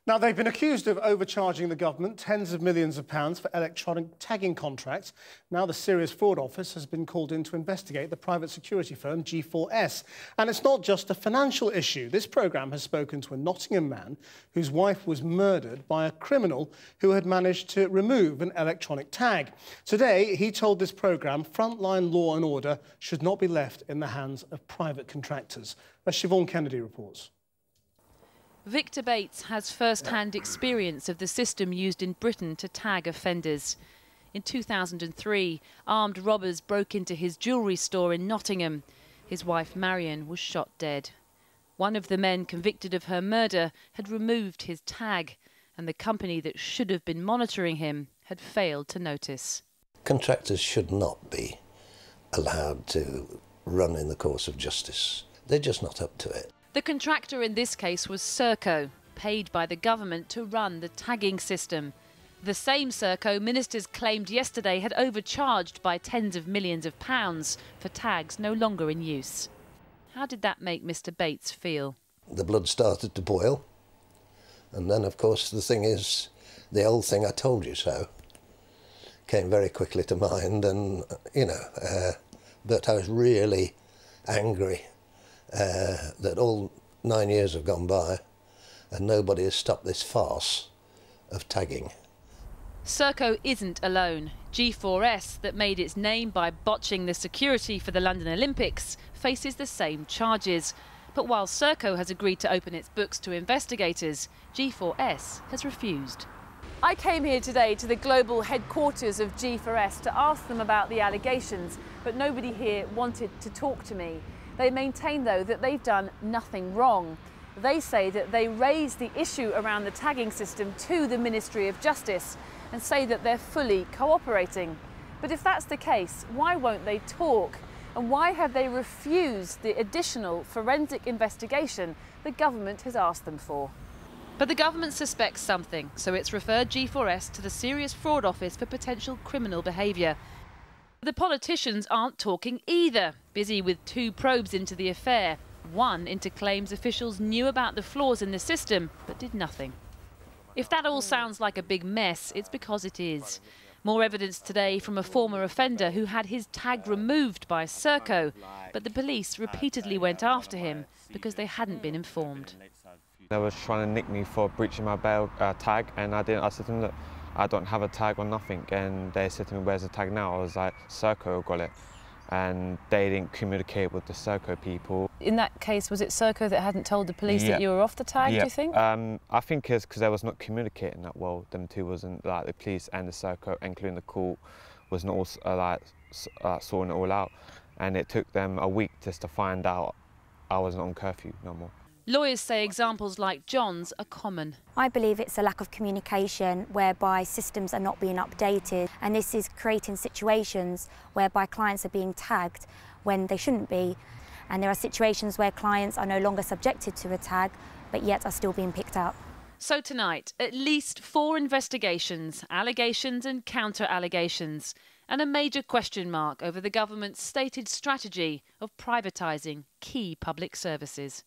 Now, they've been accused of overcharging the government tens of millions of pounds for electronic tagging contracts. Now, the Serious Fraud Office has been called in to investigate the private security firm G4S. And it's not just a financial issue. This programme has spoken to a Nottingham man whose wife was murdered by a criminal who had managed to remove an electronic tag. Today, he told this programme frontline law and order should not be left in the hands of private contractors. As Siobhan Kennedy reports. Victor Bates has first-hand experience of the system used in Britain to tag offenders. In 2003, armed robbers broke into his jewellery store in Nottingham. His wife Marion was shot dead. One of the men convicted of her murder had removed his tag, and the company that should have been monitoring him had failed to notice. Contractors should not be allowed to run in the course of justice. They're just not up to it. The contractor in this case was Serco, paid by the government to run the tagging system. The same Serco ministers claimed yesterday had overcharged by tens of millions of pounds for tags no longer in use. How did that make Mr. Bates feel? The blood started to boil. And then, of course, the thing is, the old thing, I told you so, came very quickly to mind. And, but I was really angry that all 9 years have gone by and nobody has stopped this farce of tagging. Serco isn't alone. G4S, that made its name by botching the security for the London Olympics, faces the same charges. But while Serco has agreed to open its books to investigators, G4S has refused. I came here today to the global headquarters of G4S to ask them about the allegations, but nobody here wanted to talk to me. They maintain, though, that they've done nothing wrong. They say that they raised the issue around the tagging system to the Ministry of Justice and say that they're fully cooperating. But if that's the case, why won't they talk? And why have they refused the additional forensic investigation the government has asked them for? But the government suspects something, so it's referred G4S to the Serious Fraud Office for potential criminal behaviour. The politicians aren't talking either, busy with two probes into the affair. One into claims officials knew about the flaws in the system, but did nothing. If that all sounds like a big mess, it's because it is. More evidence today from a former offender who had his tag removed by Serco, but the police repeatedly went after him because they hadn't been informed. They were trying to nick me for breaching my bail tag, and I said to them, look, I don't have a tag or nothing, and they said to me, where's the tag now? I was like, Serco got it, and they didn't communicate with the Serco people. In that case, was it Serco that hadn't told the police that you were off the tag, do you think? I think it's because they was not communicating that well. Them two wasn't, like the police and the Serco, including the court, was not sorting it all out, and it took them a week just to find out I wasn't on curfew no more. Lawyers say examples like John's are common. I believe it's a lack of communication whereby systems are not being updated, and this is creating situations whereby clients are being tagged when they shouldn't be. And there are situations where clients are no longer subjected to a tag, but yet are still being picked up. So tonight, at least 4 investigations, allegations and counter-allegations, and a major question mark over the government's stated strategy of privatising key public services.